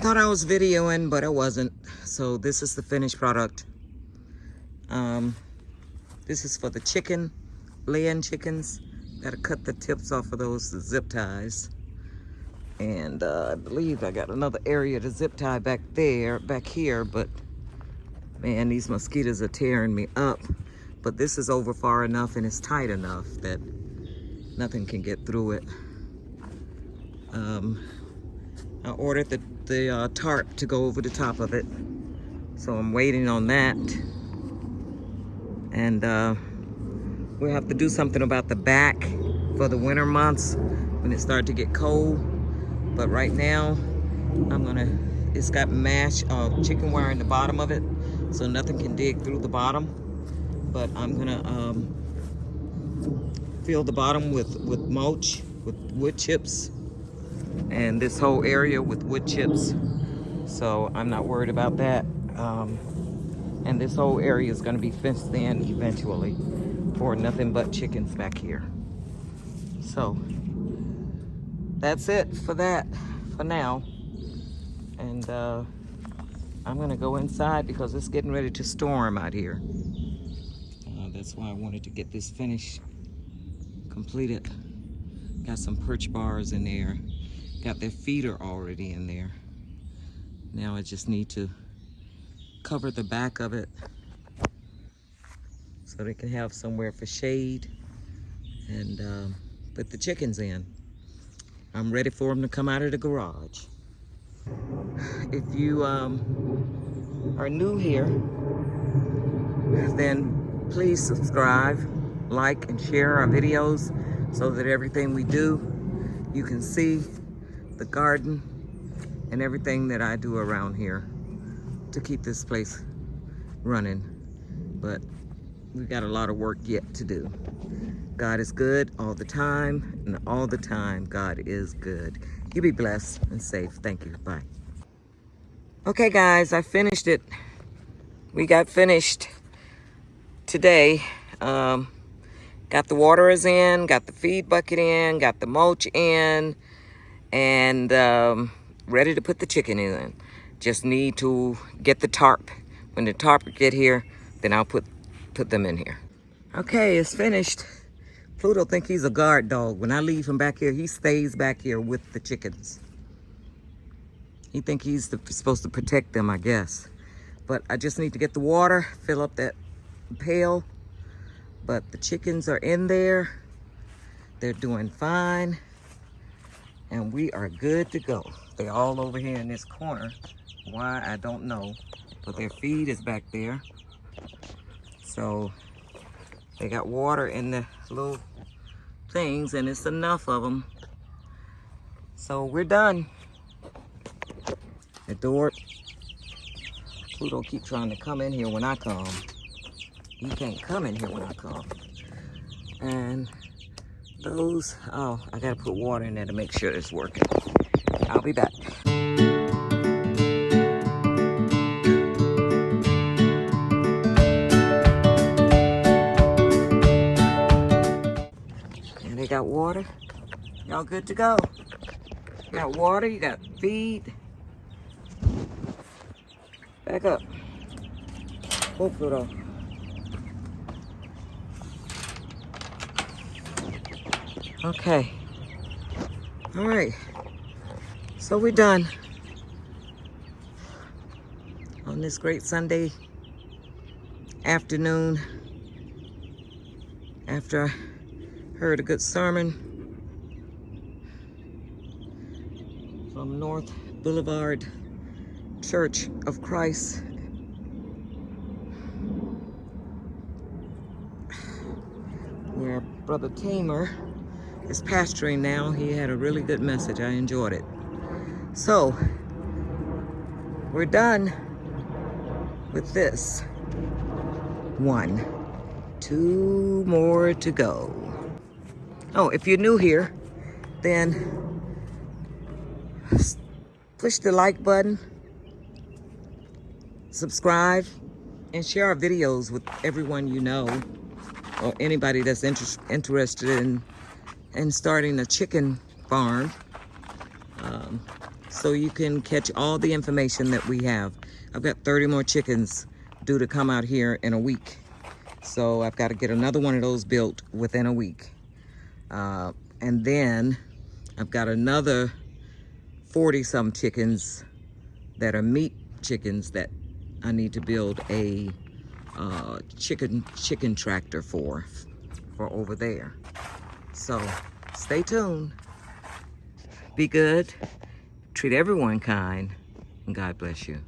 thought I was videoing, but I wasn't. So this is the finished product. This is for the chicken, laying chickens. Gotta cut the tips off of those zip ties. And I believe I got another area to zip tie back here, but man, these mosquitoes are tearing me up. But this is over far enough and it's tight enough that nothing can get through it. I ordered the tarp to go over the top of it. So I'm waiting on that. And we'll have to do something about the back for the winter months when it starts to get cold. But right now, it's got mesh chicken wire in the bottom of it, so nothing can dig through the bottom. But I'm gonna fill the bottom with mulch, with wood chips, and this whole area with wood chips. So I'm not worried about that. And this whole area is gonna be fenced in eventually for nothing but chickens back here. So that's it for that for now. And I'm gonna go inside because it's getting ready to storm out here. That's why I wanted to get this finished, completed. Got some perch bars in there. Got their feeder already in there. Now I just need to cover the back of it so they can have somewhere for shade and put the chickens in. I'm ready for them to come out of the garage. If you are new here, then please subscribe, like, and share our videos so that everything we do, you can see the garden and everything that I do around here to keep this place running. But we've got a lot of work yet to do. God is good all the time, and all the time God is good. You be blessed and safe. Thank you. Bye. Okay, guys, I finished it. We got finished today. Got the waterers in, got the feed bucket in, got the mulch in, and ready to put the chicken in. Just need to get the tarp. When the tarp get here, then I'll put them in here. Okay, it's finished. Pluto think he's a guard dog. When I leave him back here, he stays back here with the chickens. He think he's supposed to protect them, I guess. But I just need to get the water, fill up that pail. But the chickens are in there. They're doing fine. And we are good to go. They're all over here in this corner. Why, I don't know. But their feed is back there. So they got water in the little things, and it's enough of them. So we're done. The door, Pluto keep trying to come in here when I come. He can't come in here when I come. And those, oh, I gotta put water in there to make sure it's working. I'll be back. And they got water. Y'all good to go. You got water, you got feed. Back up. Oh, Pluto. Okay. All right. So we're done on this great Sunday afternoon after I heard a good sermon from North Boulevard Church of Christ. Where Brother Tamer is pastoring now. He had a really good message. I enjoyed it. So, we're done with this. 1, 2 more to go. Oh, if you're new here, then push the like button, subscribe, and share our videos with everyone you know, or anybody that's interested in starting a chicken farm. so you can catch all the information that we have. I've got 30 more chickens due to come out here in a week. So I've got to get another one of those built within a week. And then I've got another 40-some chickens that are meat chickens that I need to build a chicken tractor for over there. So stay tuned. Be good. Treat everyone kind. And God bless you.